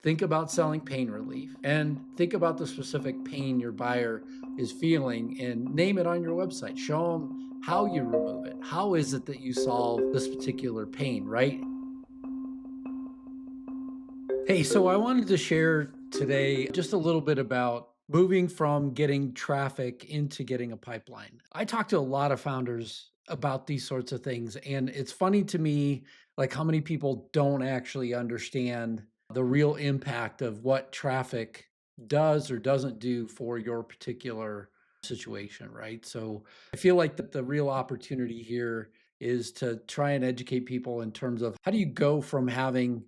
Think about selling pain relief and think about the specific pain your buyer is feeling and name it on your website. Show them how you remove it. How is it that you solve this particular pain, right? Hey, so I wanted to share today just a little bit about moving from getting traffic into getting a pipeline. I talk to a lot of founders about these sorts of things, and it's funny to me like how many people don't actually understand the real impact of what traffic does or doesn't do for your particular situation, right? So I feel like that the real opportunity here is to try and educate people in terms of how do you go from having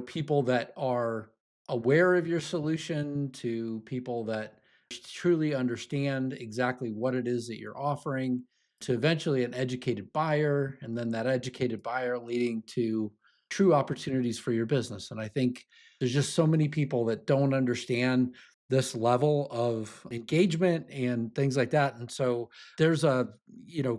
people that are aware of your solution to people that truly understand exactly what it is that you're offering to eventually an educated buyer and then that educated buyer leading to true opportunities for your business. And I think there's just so many people that don't understand this level of engagement and things like that. And so there's a,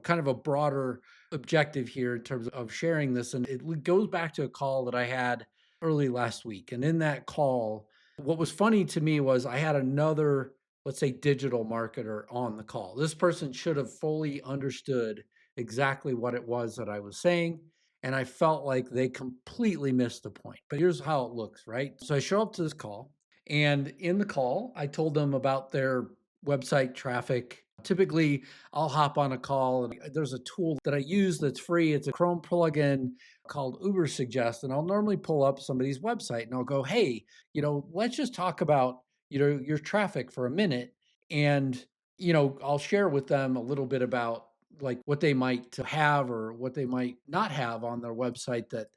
kind of a broader objective here in terms of sharing this. And it goes back to a call that I had early last week. And in that call, what was funny to me was I had another, let's say, digital marketer on the call. This person should have fully understood exactly what it was that I was saying. And I felt like they completely missed the point. But here's how it looks, right? So I show up to this call, and in the call, I told them about their website traffic. Typically, I'll hop on a call and there's a tool that I use that's free. It's a Chrome plugin called Uber Suggest, and I'll normally pull up somebody's website and I'll go, "Hey, let's just talk about, your traffic for a minute." And, I'll share with them a little bit about like what they might have or what they might not have on their website that,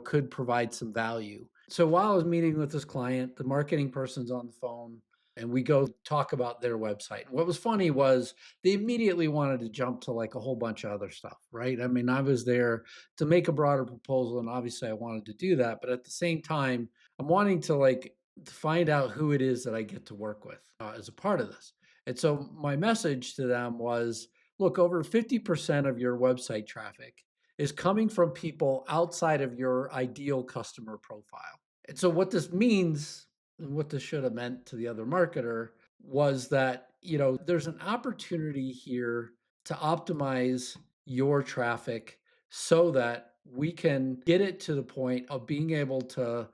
could provide some value. So while I was meeting with this client, the marketing person's on the phone and we go talk about their website. And what was funny was they immediately wanted to jump to like a whole bunch of other stuff, right? I mean, I was there to make a broader proposal and obviously I wanted to do that, but at the same time, I'm wanting to like to find out who it is that I get to work with as a part of this. And so my message to them was, look, over 50% of your website traffic is coming from people outside of your ideal customer profile. And so what this means, and what this should have meant to the other marketer, was that, there's an opportunity here to optimize your traffic so that we can get it to the point of being able to,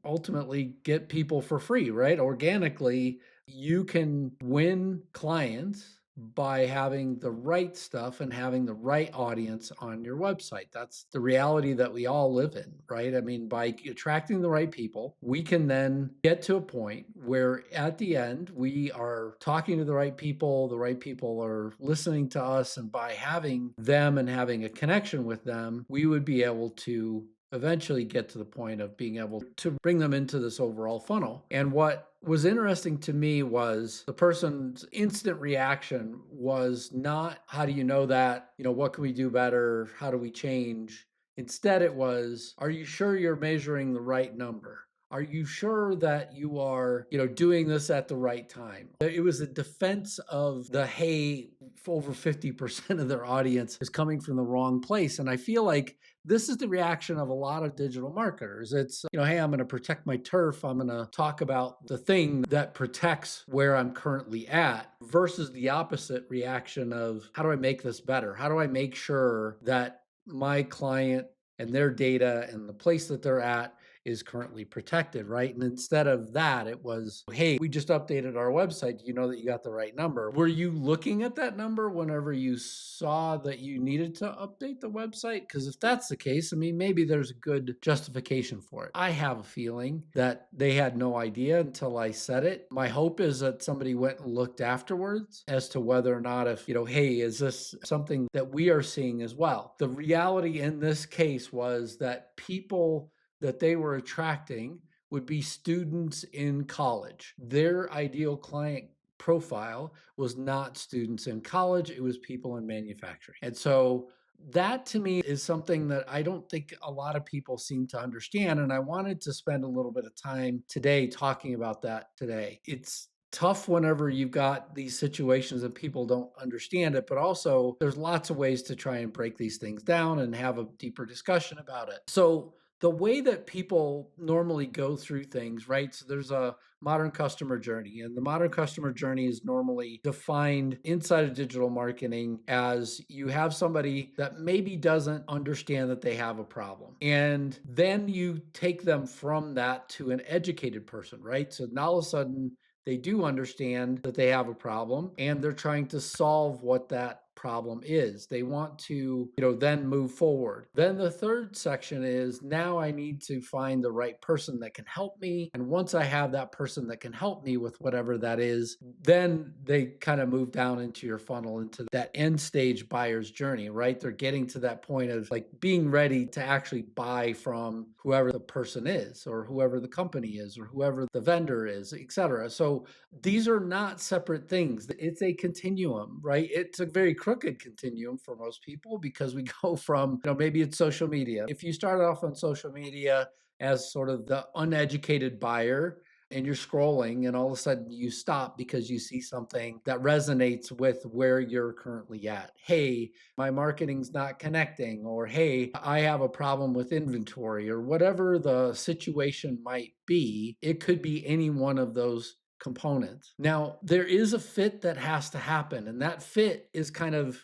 ultimately get people for free, right? Organically, you can win clients by having the right stuff and having the right audience on your website. That's the reality that we all live in, right? I mean, by attracting the right people, we can then get to a point where at the end, we are talking to the right people are listening to us, and by having them and having a connection with them, we would be able to eventually get to the point of being able to bring them into this overall funnel. And what was interesting to me was the person's instant reaction was not, how do you know that? What can we do better? How do we change? Instead, it was, are you sure you're measuring the right number? Are you sure that you are, doing this at the right time? It was a defense of the, hey, over 50% of their audience is coming from the wrong place. And I feel like this is the reaction of a lot of digital marketers. It's, hey, I'm going to protect my turf. I'm going to talk about the thing that protects where I'm currently at versus the opposite reaction of how do I make this better? How do I make sure that my client and their data and the place that they're at is currently protected, right? And instead of that, it was, hey, we just updated our website. Do you know that you got the right number? Were you looking at that number whenever you saw that you needed to update the website? Because if that's the case, I mean, maybe there's a good justification for it. I have a feeling that they had no idea until I said it. My hope is that somebody went and looked afterwards as to whether or not, if, hey, is this something that we are seeing as well? The reality in this case was that people that they were attracting would be students in college. Their ideal client profile was not students in college, it was people in manufacturing. And so that to me is something that I don't think a lot of people seem to understand. And I wanted to spend a little bit of time today talking about that today. It's tough whenever you've got these situations and people don't understand it, but also there's lots of ways to try and break these things down and have a deeper discussion about it. So The way that people normally go through things, right? So there's a modern customer journey, and the modern customer journey is normally defined inside of digital marketing as you have somebody that maybe doesn't understand that they have a problem. And then you take them from that to an educated person, right? So now all of a sudden, they do understand that they have a problem and they're trying to solve what that problem is. They want to, then move forward. Then the third section is now I need to find the right person that can help me. And once I have that person that can help me with whatever that is, then they kind of move down into your funnel, into that end stage buyer's journey, right? They're getting to that point of like being ready to actually buy from whoever the person is, or whoever the company is, or whoever the vendor is, etc. So these are not separate things. It's a continuum, right? It's a very crooked continuum for most people because we go from, maybe it's social media. If you start off on social media as sort of the uneducated buyer, and you're scrolling and all of a sudden you stop because you see something that resonates with where you're currently at. Hey, my marketing's not connecting, or hey, I have a problem with inventory, or whatever the situation might be. It could be any one of those components. Now, there is a fit that has to happen, and that fit is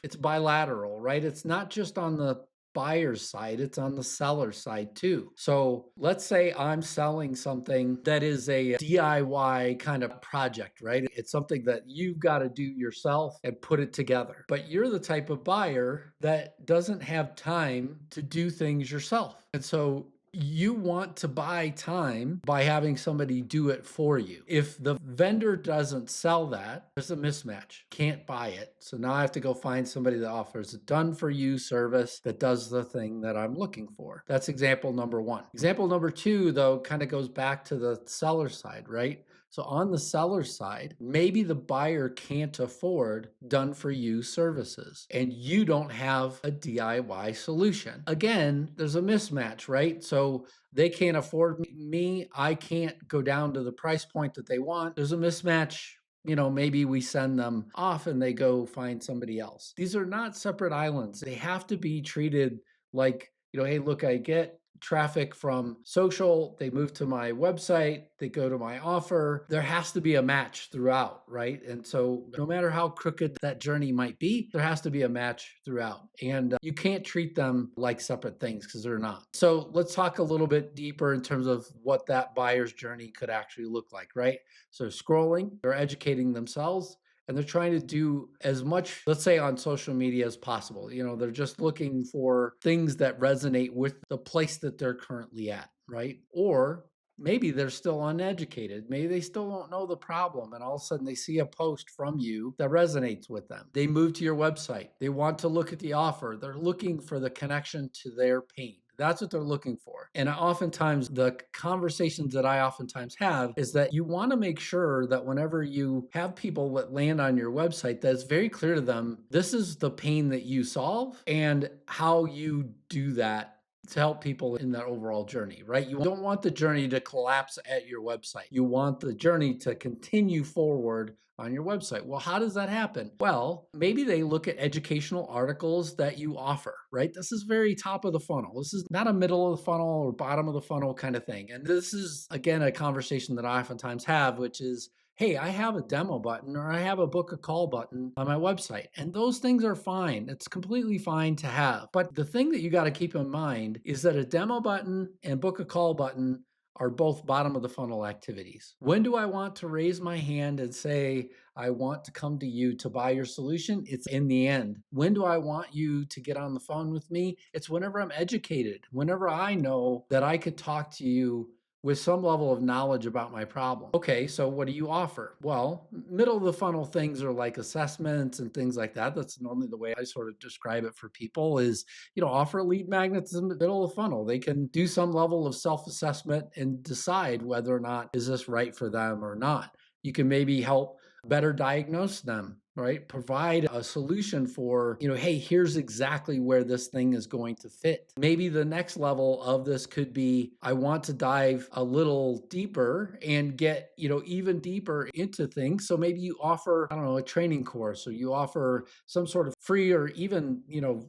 it's bilateral, right? It's not just on the buyer's side, it's on the seller's side too. So let's say I'm selling something that is a DIY kind of project, right? It's something that you've got to do yourself and put it together. But you're the type of buyer that doesn't have time to do things yourself. And so you want to buy time by having somebody do it for you. If the vendor doesn't sell that, there's a mismatch. Can't buy it. So now I have to go find somebody that offers a done for you service that does the thing that I'm looking for. That's example number one. Example number two, though, kind of goes back to the seller side, right? So on the seller side, maybe the buyer can't afford done for you services and you don't have a DIY solution. Again, there's a mismatch, right? So they can't afford me. I can't go down to the price point that they want. There's a mismatch. Maybe we send them off and they go find somebody else. These are not separate islands. They have to be treated like, hey, look, I get traffic from social, they move to my website, they go to my offer. There has to be a match throughout, right? And so no matter how crooked that journey might be, there has to be a match throughout. And you can't treat them like separate things because they're not. So let's talk a little bit deeper in terms of what that buyer's journey could actually look like, right? So scrolling, they're educating themselves, and they're trying to do as much, let's say, on social media as possible. They're just looking for things that resonate with the place that they're currently at, right? Or maybe they're still uneducated. Maybe they still don't know the problem, and all of a sudden they see a post from you that resonates with them. They move to your website. They want to look at the offer. They're looking for the connection to their pain. That's what they're looking for. And oftentimes, the conversations that I oftentimes have is that you want to make sure that whenever you have people that land on your website, that it's very clear to them, this is the pain that you solve and how you do that to help people in that overall journey, right? You don't want the journey to collapse at your website. You want the journey to continue forward on your website. Well, how does that happen? Well, maybe they look at educational articles that you offer, right? This is very top of the funnel. This is not a middle of the funnel or bottom of the funnel kind of thing. And this is, again, a conversation that I oftentimes have, which is, hey, I have a demo button or I have a book a call button on my website. And those things are fine. It's completely fine to have. But the thing that you got to keep in mind is that a demo button and book a call button are both bottom of the funnel activities. When do I want to raise my hand and say, I want to come to you to buy your solution? It's in the end. When do I want you to get on the phone with me? It's whenever I'm educated, whenever I know that I could talk to you with some level of knowledge about my problem. Okay, so what do you offer? Well, middle of the funnel things are like assessments and things like that. That's normally the way I sort of describe it for people is, offer lead magnets in the middle of the funnel. They can do some level of self-assessment and decide whether or not is this right for them or not. You can maybe help better diagnose them, right? Provide a solution for, hey, here's exactly where this thing is going to fit. Maybe the next level of this could be, I want to dive a little deeper and get, even deeper into things. So maybe you offer, I don't know, a training course, or you offer some sort of free or even,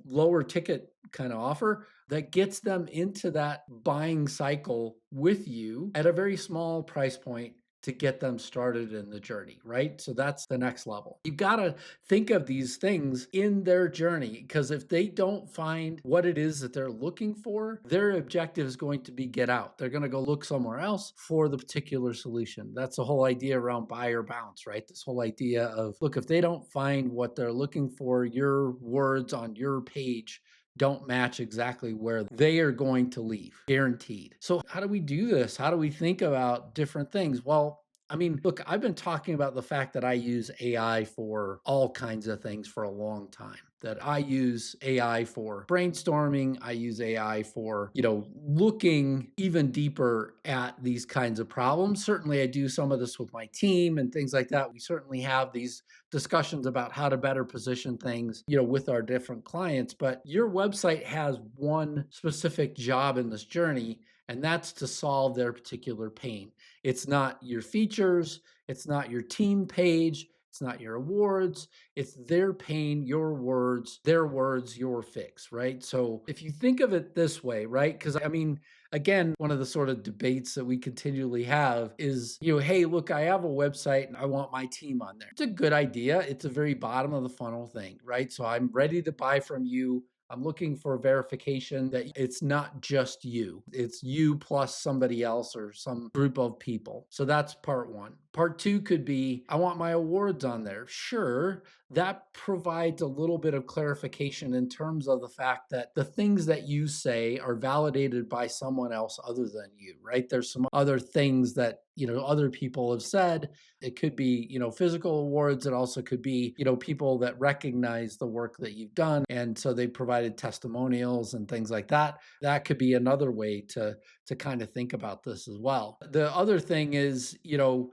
lower ticket kind of offer that gets them into that buying cycle with you at a very small price point to get them started in the journey, right? So that's the next level. You've got to think of these things in their journey because if they don't find what it is that they're looking for, their objective is going to be get out. They're going to go look somewhere else for the particular solution. That's the whole idea around buy or bounce, right? This whole idea of look, if they don't find what they're looking for, your words on your page don't match exactly where they are going to leave, guaranteed. So, how do we do this? How do we think about different things? Well, I mean, look, I've been talking about the fact that I use AI for all kinds of things for a long time. That I use AI for brainstorming, I use AI for, looking even deeper at these kinds of problems. Certainly, I do some of this with my team and things like that. We certainly have these discussions about how to better position things, with our different clients. But your website has one specific job in this journey, and that's to solve their particular pain. It's not your features, it's not your team page, it's not your awards, it's their pain, your words, their words, your fix, right? So if you think of it this way, right? Because I mean, again, one of the sort of debates that we continually have is, hey, look, I have a website and I want my team on there. It's a good idea. It's a very bottom of the funnel thing, right? So I'm ready to buy from you. I'm looking for verification that it's not just you. It's you plus somebody else or some group of people. So that's part one. Part two could be I want my awards on there. Sure, that provides a little bit of clarification in terms of the fact that the things that you say are validated by someone else other than you, right? There's some other things that other people have said. It could be physical awards. It also could be people that recognize the work that you've done, and so they provided testimonials and things like that. That could be another way to kind of think about this as well. The other thing is,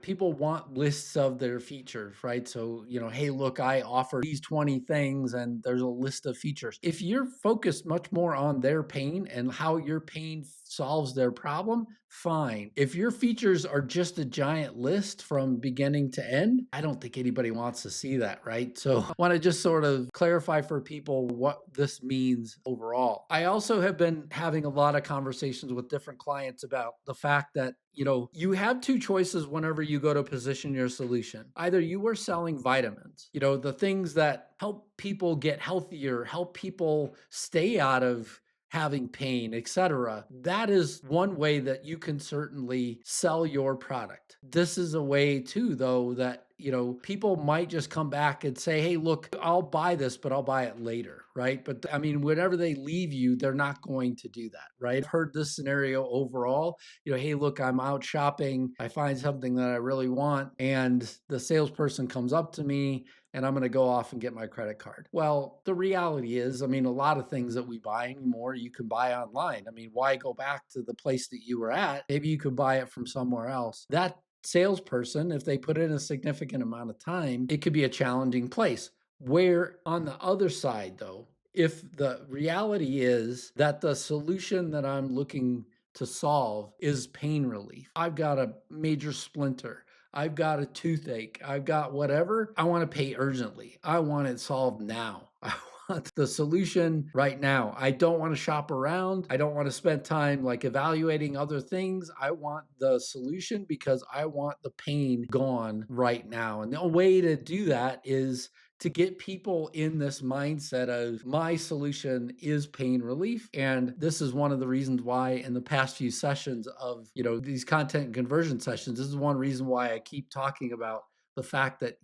people want lists of their features, right? So, hey, look, I offer these 20 things and there's a list of features. If you're focused much more on their pain and how your pain solves their problem, fine. If your features are just a giant list from beginning to end, I don't think anybody wants to see that, right? So I want to just sort of clarify for people what this means overall. I also have been having a lot of conversations with different clients about the fact that you have two choices whenever you go to position your solution. Either you are selling vitamins, the things that help people get healthier, help people stay out of having pain, etc. That is one way that you can certainly sell your product. This is a way too, though, that people might just come back and say, hey, look, I'll buy this, but I'll buy it later, right? But I mean, whenever they leave you, they're not going to do that, right? I've heard this scenario overall, hey, look, I'm out shopping, I find something that I really want, and the salesperson comes up to me and I'm going to go off and get my credit card. Well, the reality is, I mean, a lot of things that we buy anymore, you can buy online. I mean, why go back to the place that you were at? Maybe you could buy it from somewhere else. That salesperson, if they put in a significant amount of time, it could be a challenging place. Where on the other side, though, if the reality is that the solution that I'm looking to solve is pain relief, I've got a major splinter, I've got a toothache, I've got whatever, I want to pay urgently. I want it solved now. I want the solution right now. I don't want to shop around. I don't want to spend time like evaluating other things. I want the solution because I want the pain gone right now. And the way to do that is to get people in this mindset of my solution is pain relief. And this is one of the reasons why in the past few sessions of, these content and conversion sessions, this is one reason why I keep talking about the fact that,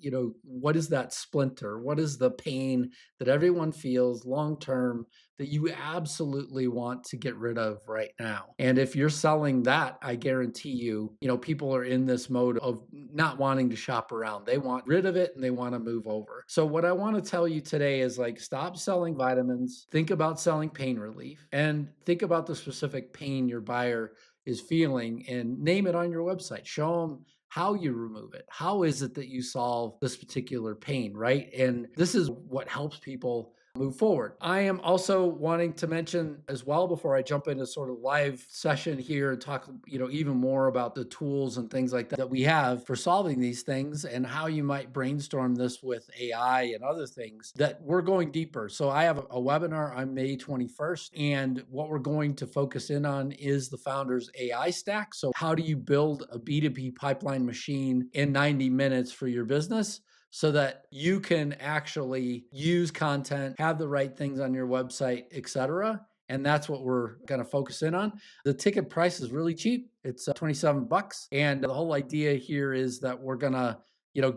what is that splinter? What is the pain that everyone feels long term that you absolutely want to get rid of right now? And if you're selling that, I guarantee you, people are in this mode of not wanting to shop around. They want rid of it and they want to move over. So what I want to tell you today is like, stop selling vitamins, think about selling pain relief, and think about the specific pain your buyer is feeling and name it on your website. Show them how you remove it. How is it that you solve this particular pain, right? And this is what helps people move forward. I am also wanting to mention as well before I jump into sort of live session here and talk, even more about the tools and things like that that we have for solving these things and how you might brainstorm this with AI and other things that we're going deeper. So I have a webinar on May 21st, and what we're going to focus in on is the founder's AI stack. So how do you build a B2B pipeline machine in 90 minutes for your business, so that you can actually use content, have the right things on your website, etc. And that's what we're going to focus in on. The ticket price is really cheap. It's $27. And the whole idea here is that we're going to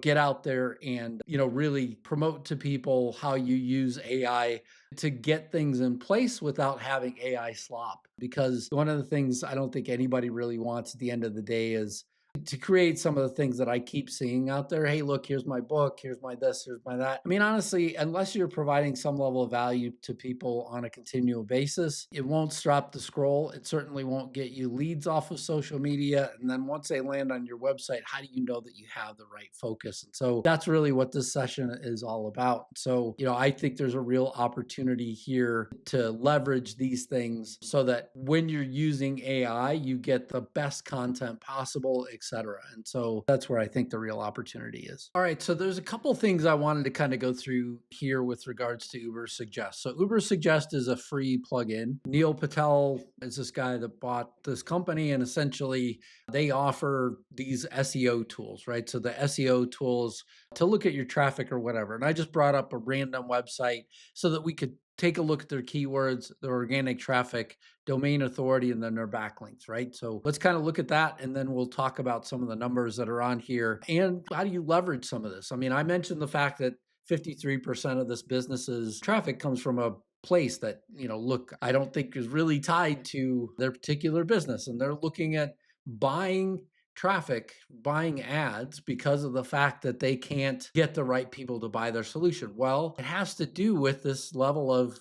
get out there and really promote to people how you use AI to get things in place without having AI slop. Because one of the things I don't think anybody really wants at the end of the day is to create some of the things that I keep seeing out there. Hey, look, here's my book, here's my this, here's my that. I mean, honestly, unless you're providing some level of value to people on a continual basis, it won't stop the scroll. It certainly won't get you leads off of social media. And then once they land on your website, how do you know that you have the right focus? And so that's really what this session is all about. So, I think there's a real opportunity here to leverage these things so that when you're using AI, you get the best content possible, etc. And so that's where I think the real opportunity is. All right, so there's a couple things I wanted to kind of go through here with regards to Ubersuggest. So Ubersuggest is a free plugin. Neil Patel is this guy that bought this company, and essentially they offer these SEO tools, right? So the SEO tools to look at your traffic or whatever. And I just brought up a random website so that we could take a look at their keywords, their organic traffic, domain authority, and then their backlinks, right? So let's kind of look at that, and then we'll talk about some of the numbers that are on here and how do you leverage some of this. I mean, I mentioned the fact that 53% of this business's traffic comes from a place that, look, I don't think is really tied to their particular business, and they're looking at buying traffic, buying ads because of the fact that they can't get the right people to buy their solution. Well, it has to do with this level of,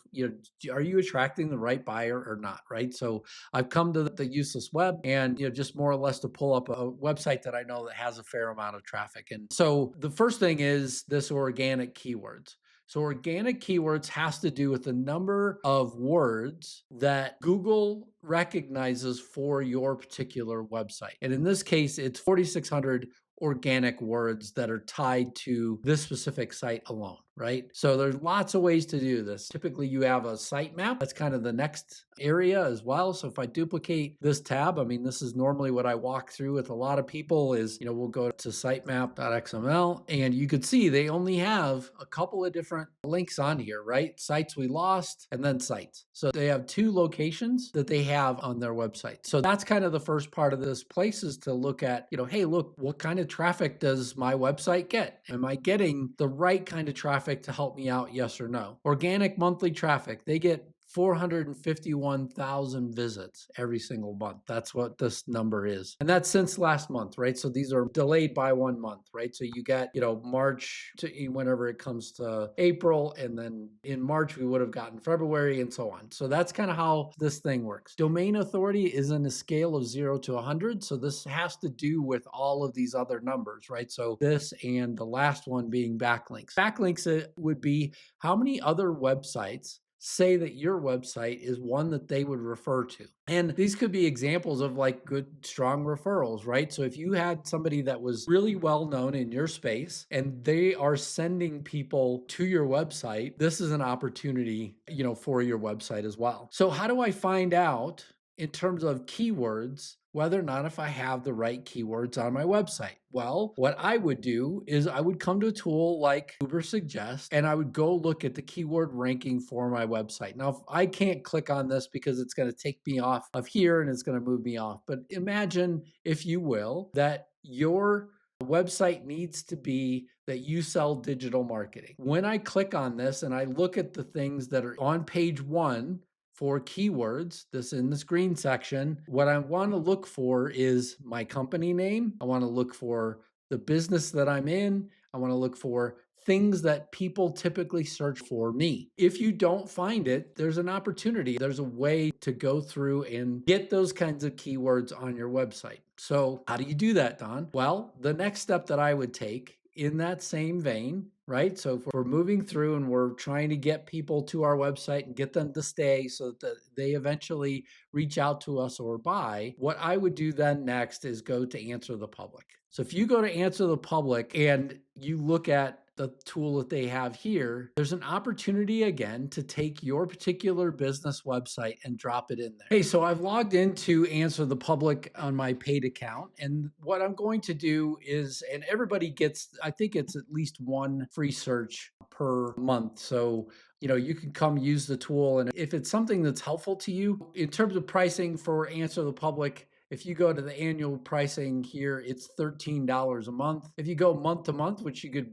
are you attracting the right buyer or not, right? So I've come to the Useless Web, and, just more or less to pull up a website that I know that has a fair amount of traffic. And so the first thing is this organic keywords. So organic keywords has to do with the number of words that Google recognizes for your particular website. And in this case, it's 4,600 organic words that are tied to this specific site alone, right? So there's lots of ways to do this. Typically you have a sitemap. That's kind of the next area as well. So if I duplicate this tab, I mean, this is normally what I walk through with a lot of people is, we'll go to sitemap.xml, and you could see they only have a couple of different links on here, right? Sites we lost, and then sites. So they have two locations that they have on their website. So that's kind of the first part of this place, is to look at, hey, look, what kind of traffic does my website get? Am I getting the right kind of traffic to help me out? Yes or no? Organic monthly traffic, they get 451,000 visits every single month. That's what this number is. And that's since last month, right? So these are delayed by 1 month, right? So you get, March to whenever it comes to April, and then in March, we would have gotten February, and so on. So that's kind of how this thing works. Domain authority is in a scale of 0 to 100. So this has to do with all of these other numbers, right? So this and the last one being backlinks. Backlinks would be how many other websites say that your website is one that they would refer to. And these could be examples of like good, strong referrals, right? So if you had somebody that was really well known in your space and they are sending people to your website, this is an opportunity, for your website as well. So how do I find out in terms of keywords whether or not if I have the right keywords on my website? Well, what I would do is I would come to a tool like Ubersuggest, and I would go look at the keyword ranking for my website. Now, I can't click on this because it's going to take me off of here and it's going to move me off. But imagine, if you will, that your website needs to be that you sell digital marketing. When I click on this and I look at the things that are on page 1 for keywords, this in this green section, what I want to look for is my company name. I want to look for the business that I'm in. I want to look for things that people typically search for me. If you don't find it, there's an opportunity. There's a way to go through and get those kinds of keywords on your website. So how do you do that, Don? Well, the next step that I would take in that same vein, right? So if we're moving through and we're trying to get people to our website and get them to stay so that they eventually reach out to us or buy, what I would do then next is go to Answer the Public. So if you go to Answer the Public and you look at the tool that they have here, there's an opportunity again to take your particular business website and drop it in there. Hey, so I've logged into Answer the Public on my paid account. And what I'm going to do is, and everybody gets, I think it's at least one free search per month. So you can come use the tool. And if it's something that's helpful to you in terms of pricing for Answer the Public, if you go to the annual pricing here, it's $13 a month. If you go month to month, which you could,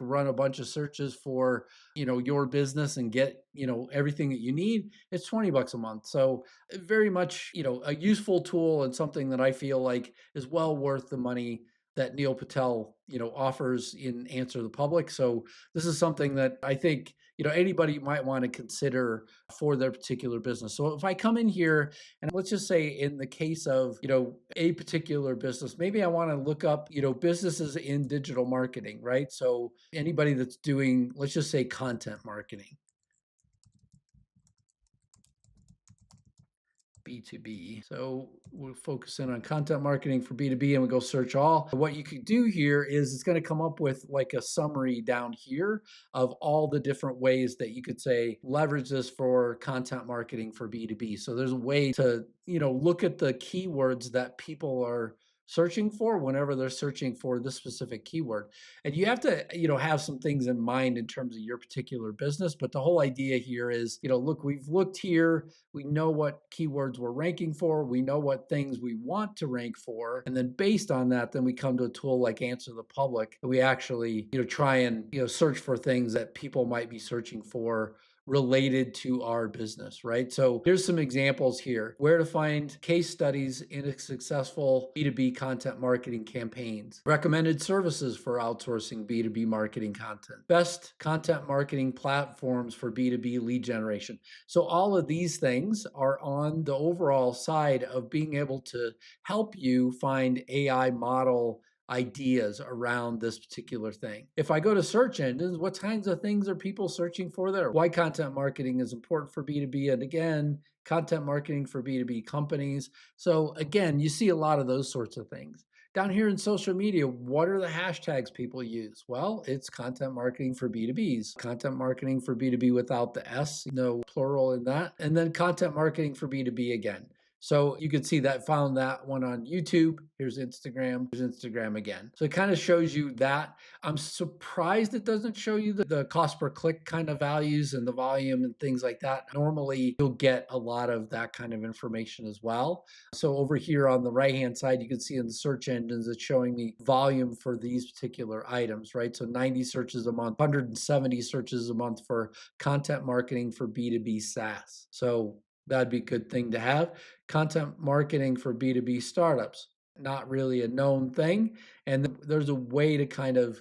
run a bunch of searches for, your business and get, everything that you need, it's $20 a month. So very much, a useful tool and something that I feel like is well worth the money that Neil Patel, offers in Answer the Public. So this is something that I think, anybody might want to consider for their particular business. So if I come in here and let's just say in the case of, a particular business, maybe I want to look up, businesses in digital marketing, right? So anybody that's doing, let's just say content marketing. B2B. So we'll focus in on content marketing for B2B and we go search all. What you could do here is it's going to come up with like a summary down here of all the different ways that you could say leverage this for content marketing for B2B. So there's a way to, look at the keywords that people are searching for whenever they're searching for this specific keyword. And you have to, have some things in mind in terms of your particular business. But the whole idea here is, look, we've looked here, we know what keywords we're ranking for, we know what things we want to rank for. And then based on that, then we come to a tool like Answer the Public. And we actually, try and, search for things that people might be searching for related to our business, right? So here's some examples here. Where to find case studies in a successful B2B content marketing campaigns. Recommended services for outsourcing B2B marketing content. Best content marketing platforms for B2B lead generation. So all of these things are on the overall side of being able to help you find AI model ideas around this particular thing. If I go to search engines, what kinds of things are people searching for there? Why content marketing is important for B2B, and again, content marketing for B2B companies. So again, you see a lot of those sorts of things. Down here in social media, what are the hashtags people use? Well, it's content marketing for B2Bs, content marketing for B2B without the S, no plural in that, and then content marketing for B2B again. So you could see that, found that one on YouTube. Here's Instagram. Here's Instagram again. So it kind of shows you that. I'm surprised it doesn't show you the cost per click kind of values and the volume and things like that. Normally you'll get a lot of that kind of information as well. So over here on the right-hand side, you can see in the search engines, it's showing me volume for these particular items, right? So 90 searches a month, 170 searches a month for content marketing for B2B SaaS. So that'd be a good thing to have. Content marketing for B2B startups, not really a known thing. And there's a way to kind of,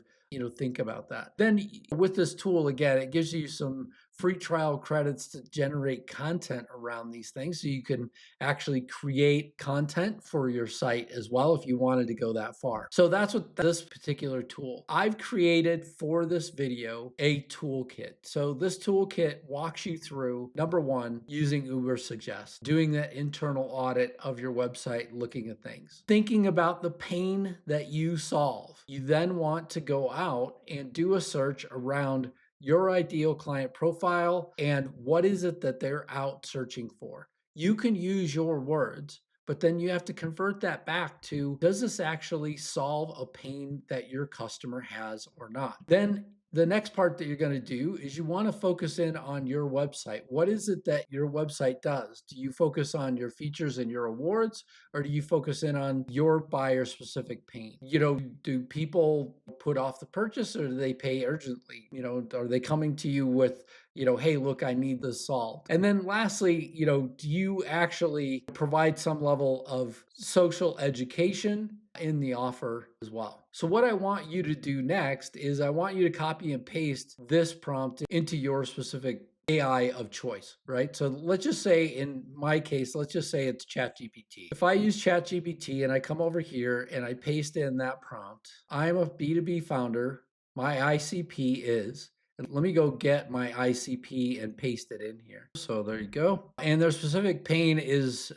think about that. Then with this tool, again, it gives you some free trial credits to generate content around these things. So you can actually create content for your site as well if you wanted to go that far. So that's what this particular tool. I've created for this video a toolkit. So this toolkit walks you through, number one, using Ubersuggest, doing that internal audit of your website, looking at things, thinking about the pain that you solve. You then want to go out and do a search around your ideal client profile and what is it that they're out searching for. You can use your words, but then you have to convert that back to, does this actually solve a pain that your customer has or not? Then the next part that you're going to do is you want to focus in on your website. What is it that your website does? Do you focus on your features and your awards, or do you focus in on your buyer specific pain? Do people put off the purchase, or do they pay urgently? Are they coming to you with, hey, look, I need this solved? And then lastly, do you actually provide some level of social education in the offer as well? So what I want you to do next is I want you to copy and paste this prompt into your specific AI of choice, right? So let's just say in my case, let's just say it's ChatGPT. If I use ChatGPT and I come over here and I paste in that prompt, I'm a B2B founder. My ICP is, and let me go get my ICP and paste it in here. So there you go. And their specific pain is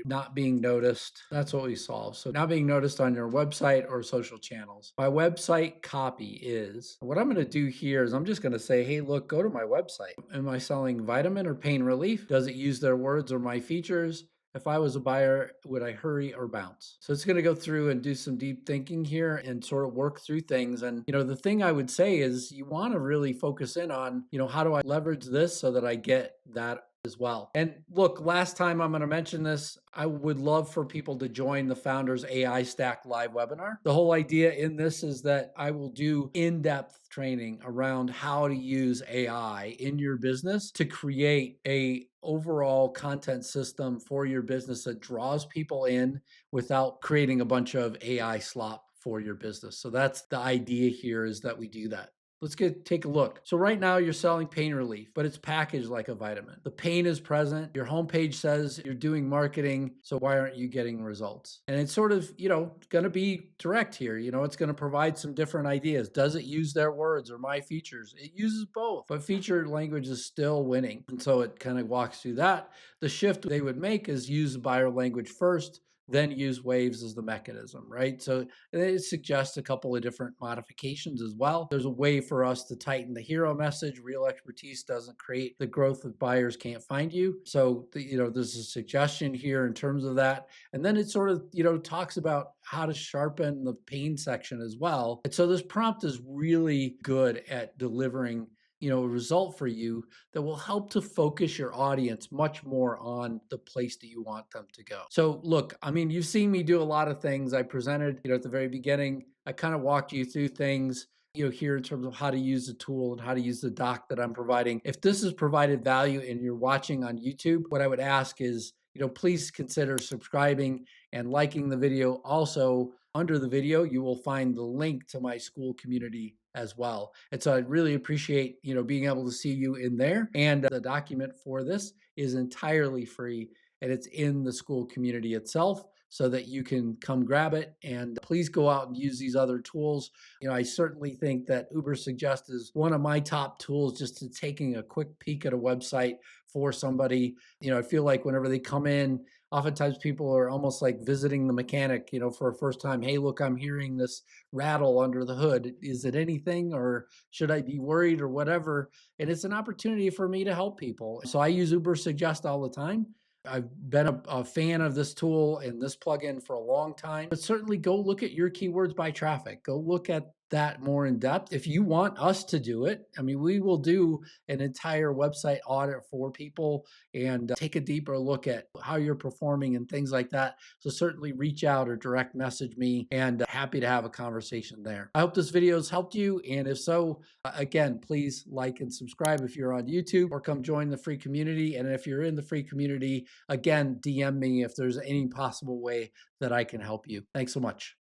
not being noticed. That's what we solve. So not being noticed on your website or social channels. My website copy is, what I'm going to do here is I'm just going to say, hey, look, go to my website. Am I selling vitamin or pain relief? Does it use their words or my features? If I was a buyer, would I hurry or bounce? So it's going to go through and do some deep thinking here and sort of work through things. And, the thing I would say is you want to really focus in on, how do I leverage this so that I get that as well. And look, last time I'm going to mention this, I would love for people to join the Founders AI Stack live webinar. The whole idea in this is that I will do in-depth training around how to use AI in your business to create a overall content system for your business that draws people in without creating a bunch of AI slop for your business. So that's the idea here, is that we do that. Let's take a look. So right now you're selling pain relief, but it's packaged like a vitamin. The pain is present. Your homepage says you're doing marketing. So why aren't you getting results? And it's sort of, going to be direct here. It's going to provide some different ideas. Does it use their words or my features? It uses both, but feature language is still winning. And so it kind of walks through that. The shift they would make is use buyer language first, then use waves as the mechanism, right? So it suggests a couple of different modifications as well. There's a way for us to tighten the hero message. Real expertise doesn't create the growth that buyers can't find you. So, there's a suggestion here in terms of that. And then it sort of, talks about how to sharpen the pain section as well. And so this prompt is really good at delivering a result for you that will help to focus your audience much more on the place that you want them to go. So look, you've seen me do a lot of things. I presented, at the very beginning, I kind of walked you through things, here in terms of how to use the tool and how to use the doc that I'm providing. If this has provided value and you're watching on YouTube, what I would ask is, please consider subscribing and liking the video. Also, under the video, you will find the link to my Skool community as well. And so I'd really appreciate, being able to see you in there. And the document for this is entirely free, and it's in the Skool community itself, so that you can come grab it. And please go out and use these other tools. I certainly think that Ubersuggest is one of my top tools, just to taking a quick peek at a website for somebody. I feel like whenever they come in, oftentimes people are almost like visiting the mechanic, for a first time. Hey, look, I'm hearing this rattle under the hood. Is it anything, or should I be worried, or whatever? And it's an opportunity for me to help people. So I use Ubersuggest all the time. I've been a fan of this tool and this plugin for a long time, but certainly go look at your keywords by traffic. Go look at that more in depth. If you want us to do it, we will do an entire website audit for people and take a deeper look at how you're performing and things like that. So certainly reach out or direct message me, and happy to have a conversation there. I hope this video has helped you. And if so, again, please like and subscribe if you're on YouTube, or come join the free community. And if you're in the free community, again, DM me if there's any possible way that I can help you. Thanks so much.